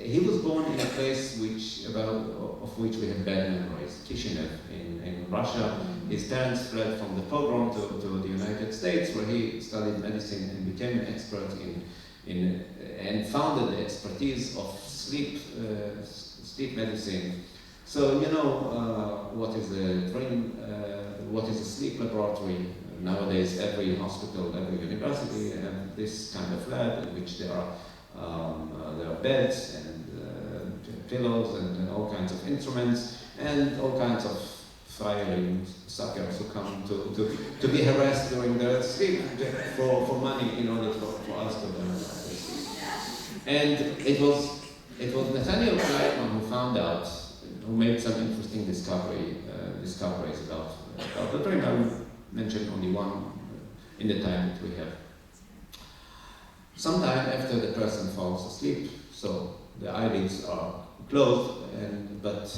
he was born in a place of which we have bad memories, Kishinev in Russia. His parents fled from the pogrom to the United States, where he studied medicine and became an expert and founded the expertise of sleep medicine. So you know what is a dream, what is a sleep laboratory. Nowadays, every hospital, every university have this kind of lab in which there are beds and pillows and all kinds of instruments and all kinds of fiery suckers who come to be harassed during their sleep for money in order for us to learn. And it was Nathaniel Kleitman who made some interesting discoveries about the dream. I will mention only one in the time that we have. Sometime after the person falls asleep, so the eyelids are closed, but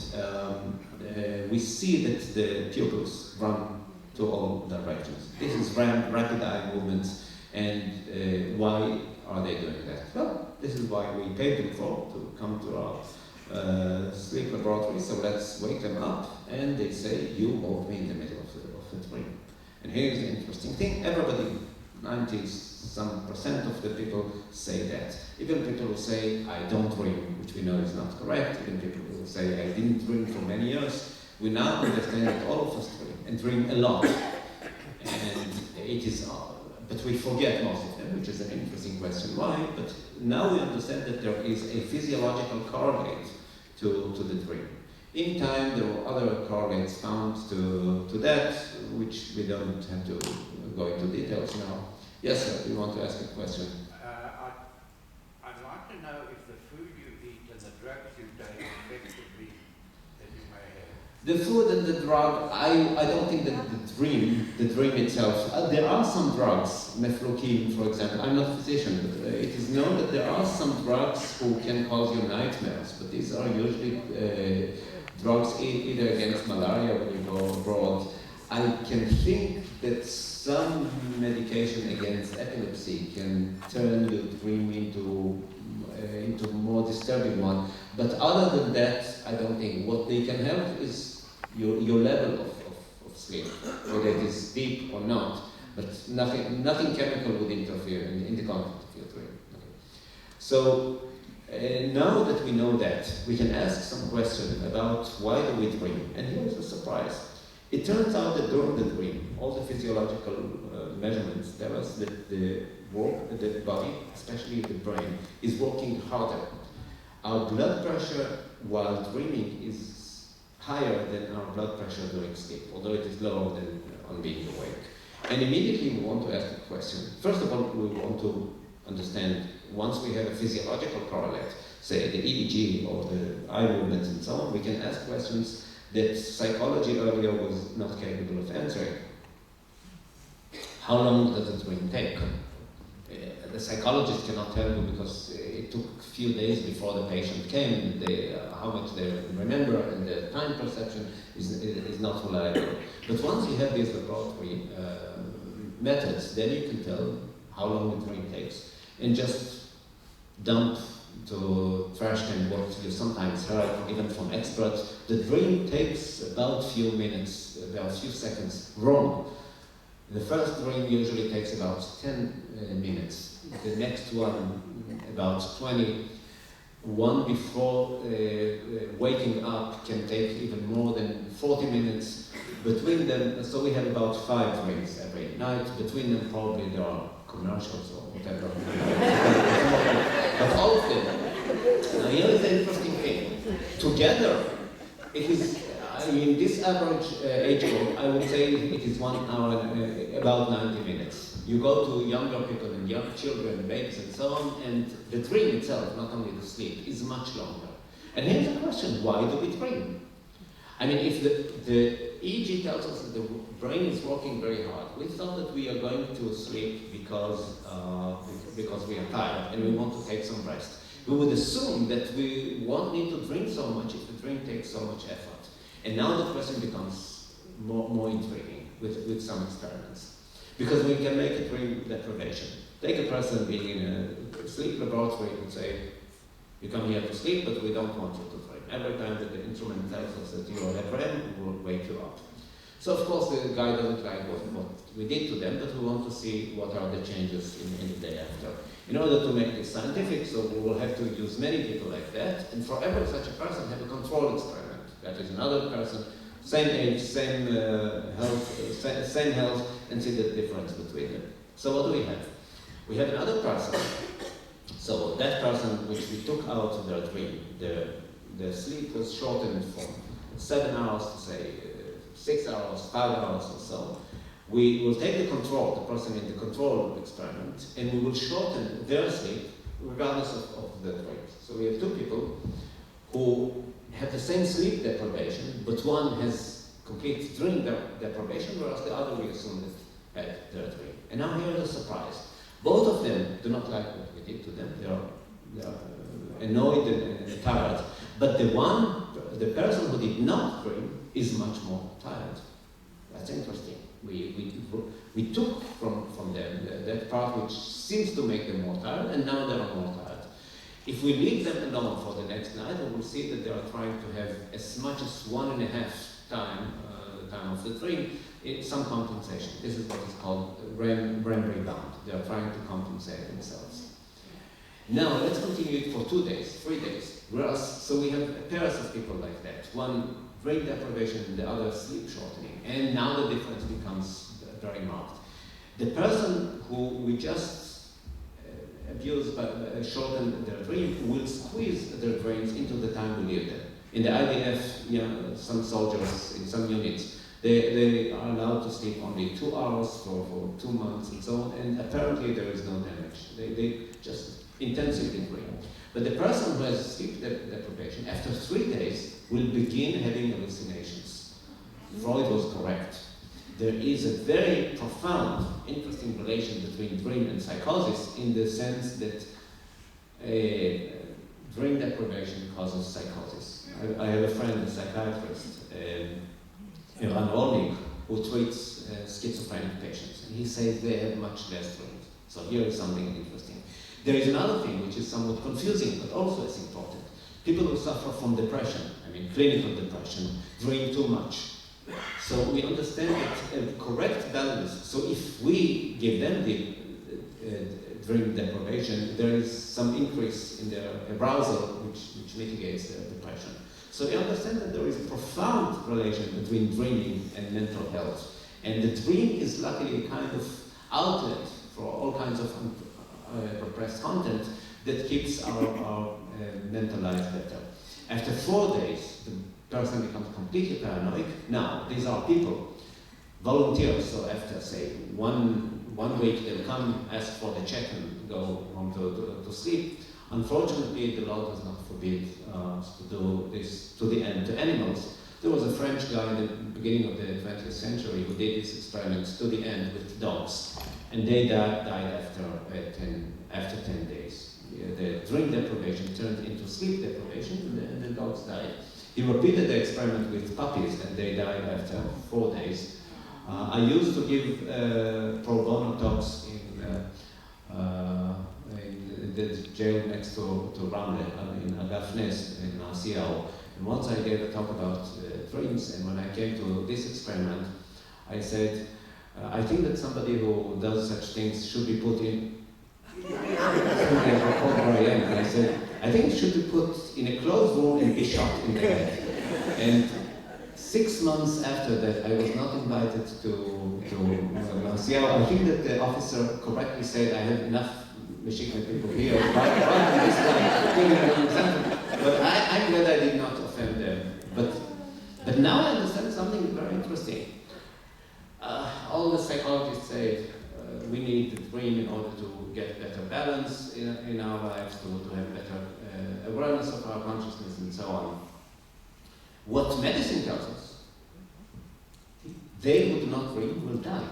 we see that the pupils run to all directions. This is rapid eye movements, and why are they doing that? Well, this is why we paid them to come to our sleep laboratory, so let's wake them up, and they say, you woke me in the middle of the dream. And here's the interesting thing, everybody, 90% of the people say that. Even people who say, I don't dream, which we know is not correct. Even people who say, I didn't dream for many years. We now understand that all of us dream, and dream a lot. And it is, but we forget most of them, which is an interesting question. Why? But now we understand that there is a physiological correlate to the dream. In time, there were other correlates found to that, which we don't have to go into details now. Yes, sir, you want to ask a question? I'd like to know if the food you eat and the drugs you take effectively that you may have. The food and the drug, I don't think that the dream itself, there are some drugs, mefloquine, for example. I'm not a physician, but it is known that there are some drugs who can cause you nightmares, but these are usually drugs either against malaria when you go abroad. I can think that some medication against epilepsy can turn your dream into a more disturbing one. But other than that, I don't think. What they can help is your level of sleep, whether it is deep or not. But nothing chemical would interfere in the content of your dream. Okay. So now that we know that, we can ask some question about why do we dream. And here's a surprise. It turns out that during the dream, all the physiological measurements tell us that the body, especially the brain, is working harder. Our blood pressure while dreaming is higher than our blood pressure during sleep, although it is lower than on being awake. And immediately we want to ask a question. First of all, we want to understand, once we have a physiological correlate, say the EEG or the eye movements and so on, we can ask questions that psychology earlier was not capable of answering. How long does a dream take? The psychologist cannot tell you because it took a few days before the patient came, how much they remember, and the time perception is not reliable. But once you have these laboratory methods, then you can tell how long the dream takes. And just dump to trash can what you sometimes heard, even from experts, the dream takes about a few minutes, about a few seconds. Wrong. The first dream usually takes about 10 minutes. The next one about 20. One before waking up can take even more than 40 minutes. Between them, so we have about 5 dreams every night. Between them probably there are commercials or whatever. But all of them. Now here is the interesting thing. Together, it is, in this average age group, I would say it is 1 hour and about 90 minutes. You go to younger people and young children, babies and so on, and the dream itself, not only the sleep, is much longer. And here's the question, why do we dream? I mean, if the EEG tells us that the brain is working very hard, we thought that we are going to sleep because we are tired and we want to take some rest. We would assume that we won't need to dream so much if the dream takes so much effort. And now the question becomes more intriguing with some experiments. Because we can make a dream deprivation. Take a person being in a sleep laboratory and say, You come here to sleep, but we don't want you to dream. Every time that the instrument tells us that you are a dream, we will wake you up. So of course the guy doesn't like what we did to them, but we want to see what are the changes in the day after. In order to make this scientific, so we will have to use many people like that, and for every such a person have a control experiment. That is another person, same age, same health, and see the difference between them. So what do we have? We have another person. So that person which we took out of their dream, the sleep was shortened from 7 hours to say 6 hours, 5 hours or so. We will take the control, the person in the control experiment, and we will shorten their sleep regardless of the dreams. So we have two people who have the same sleep deprivation, but one has complete dream deprivation, whereas the other we assume that had their dream. And now here is a surprise. Both of them do not like what we did to them. They are annoyed and tired. But the person who did not dream is much more tired. That's interesting. We took from them that part which seems to make them more tired, and now they are more tired. If we leave them alone for the next night, we will see that they are trying to have as much as 1.5 time, the time of the dream, some compensation. This is what is called REM rebound. They are trying to compensate themselves. Now let's continue it for 2 days, 3 days. Whereas, so we have pairs of people like that. One dream deprivation and the other sleep shortening. And now the difference becomes very marked. The person who we just abused but shortened their dream will squeeze their dreams into the time we leave them. In the IDF, some soldiers in some units, they are allowed to sleep only 2 hours for 2 months and so on, and apparently there is no damage. They just intensively dream. But the person who has sleep deprivation, after 3 days, will begin having hallucinations. Freud was correct. There is a very profound, interesting relation between dream and psychosis in the sense that dream deprivation causes psychosis. I have a friend, a psychiatrist, Ra'nana, who treats schizophrenic patients, and he says they have much less dreams. So here is something interesting. There is another thing which is somewhat confusing, but also is important. People who suffer from depression, clinical depression, dream too much. So we understand that a correct balance, so if we give them the dream deprivation, there is some increase in their arousal which mitigates their depression. So we understand that there is a profound relation between dreaming and mental health. And the dream is luckily a kind of outlet for all kinds of repressed content that keeps our mental life better. After 4 days, the person becomes completely paranoid. Now, these are people, volunteers, so after, say, one week they'll come, ask for the check and go home to sleep. Unfortunately, the law does not forbid us to do this to the end to animals. There was a French guy in the beginning of the 20th century who did these experiments to the end with dogs, and they died after 10 days. The dream deprivation turned into sleep deprivation, and the dogs died. He repeated the experiment with puppies, and they died after 4 days. I used to give pro bono talks in the jail next to Ra'nana, in Agafnes, in Asiao. And once I gave a talk about dreams, and when I came to this experiment, I said, I think that somebody who does such things should be put in. I said, I think it should be put in a closed room and be shot in the head. And 6 months after that, I was not invited to Asiao. I think that the officer correctly said, I have enough Michigan people here. Why this guy? But I'm glad I did not offend them. But now I understand something very interesting. All the psychologists say we need the dream in order to get better balance in our lives, to have better awareness of our consciousness and so on. What medicine tells us, they who do not dream will die.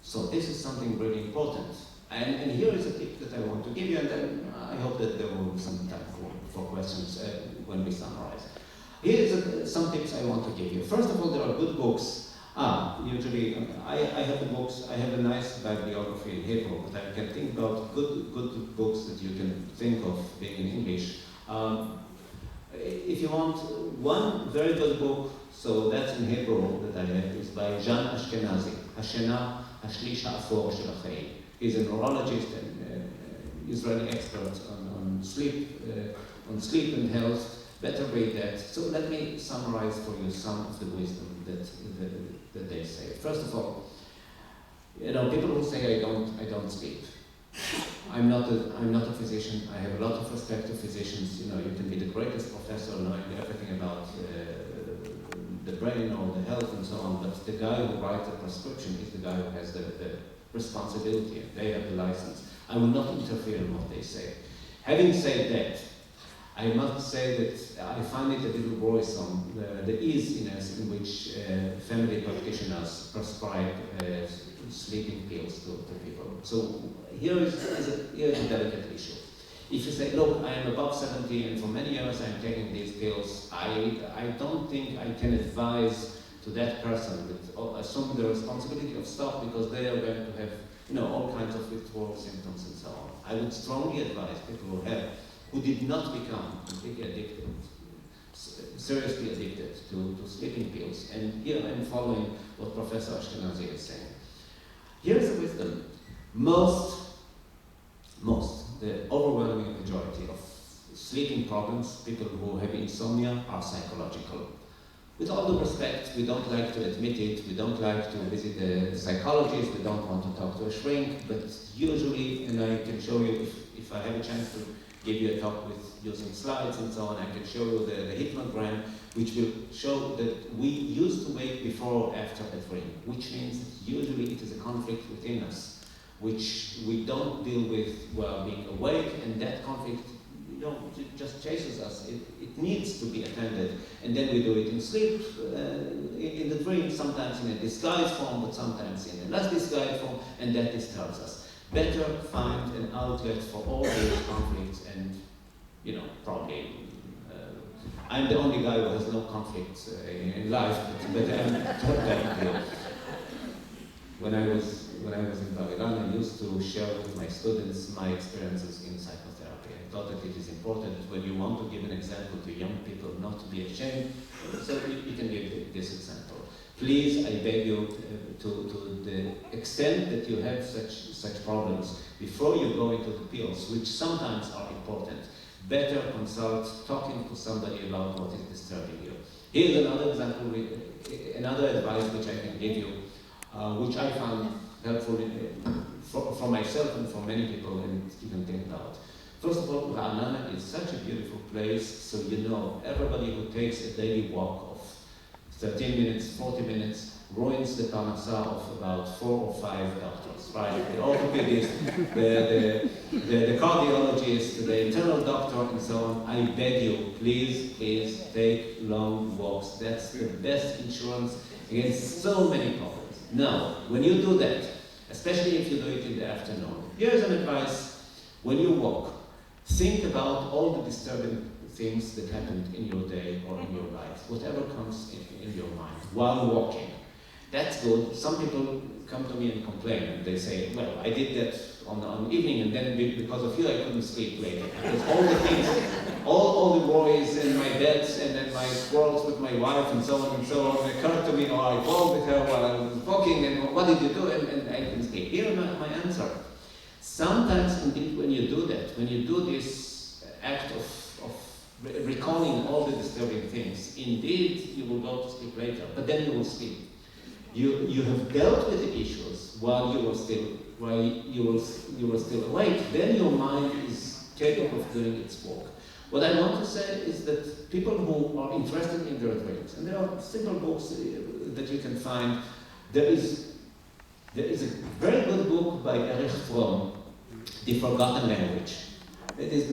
So this is something really important. And here is a tip that I want to give you, and then I hope that there will be some time for questions when we summarize. Here is some tips I want to give you. First of all, there are good books. Usually, I have the books, I have a nice bibliography in Hebrew, but I can think about good books that you can think of being in English If you want one very good book, so that's in Hebrew that I have, is by Jean Ashkenazi, Hashena, Hashlish Ha'afor Shel HaChaim. He's a neurologist and Israeli expert on sleep and health. Better read that. So let me summarize for you some of the wisdom that they say. First of all, people who say I don't sleep. I'm not a physician. I have a lot of respect to physicians. You can be the greatest professor knowing everything about the brain or the health and so on, but the guy who writes the prescription is the guy who has the responsibility. They have the license. I will not interfere in what they say. Having said that, I must say that I find it a little worrisome, the easiness in which family practitioners prescribe sleeping pills to people. So here is a delicate issue. If you say, look, I am above 70 and for many years I'm taking these pills, I don't think I can advise to that person that assume the responsibility of stop because they are going to have all kinds of withdrawal symptoms and so on. I would strongly advise people who did not become completely addicted, seriously addicted to sleeping pills. And here I'm following what Professor Ashkenazi is saying. Here's the wisdom. The overwhelming majority of sleeping problems, people who have insomnia, are psychological. With all due respect, we don't like to admit it, we don't like to visit the psychologist, we don't want to talk to a shrink, but usually, and I can show you if I have a chance to give you a talk with using slides and so on, I can show you the hypnogram, which will show that we used to wake before or after a dream, which means that usually it is a conflict within us, which we don't deal with while being awake, and that conflict just chases us. It needs to be attended, and then we do it in sleep, in the dream, sometimes in a disguised form, but sometimes in a less disguised form, and that disturbs us. Better find an outlet for all these conflicts, and probably I'm the only guy who has no conflicts in life, but I'm totally. When I was in Ra'nana, I used to share with my students my experiences in psychotherapy. I thought that it is important when you want to give an example to young people not to be ashamed, so you can give this example. Please, I beg you, to the extent that you have such problems, before you go into the pills, which sometimes are important, better consult talking to somebody about what is disturbing you. Here's another example, another advice which I can give you, which I found helpful for myself and for many people, and you can think about. First of all, Ra'nana is such a beautiful place, so everybody who takes a daily walk of 13 minutes, 40 minutes, ruins the parnassa of about 4 or 5 doctors, right? The orthopedist, the cardiologist, the internal doctor, and so on. I beg you, please take long walks. That's the best insurance against so many problems. Now, when you do that, especially if you do it in the afternoon, here's an advice. When you walk, think about all the disturbing things that happened in your day or in your life, whatever comes in your mind while walking. That's good. Some people come to me and complain, and they say, well, I did that on the evening, and then because of you I couldn't sleep later. Because all the things, all the worries and my debts and then my quarrels with my wife and so on occurred to me, or I called with her while I was walking, and what did you do? And I couldn't sleep. Here my answer. Sometimes indeed when you do that, when you do this act of recalling all the disturbing things, indeed you will go to sleep later, but then you will sleep. You have dealt with the issues while you were still awake. Then your mind is capable of doing its work. What I want to say is that people who are interested in their dreams, and there are simple books that you can find. There is a very good book by Erich Fromm, The Forgotten Language. It is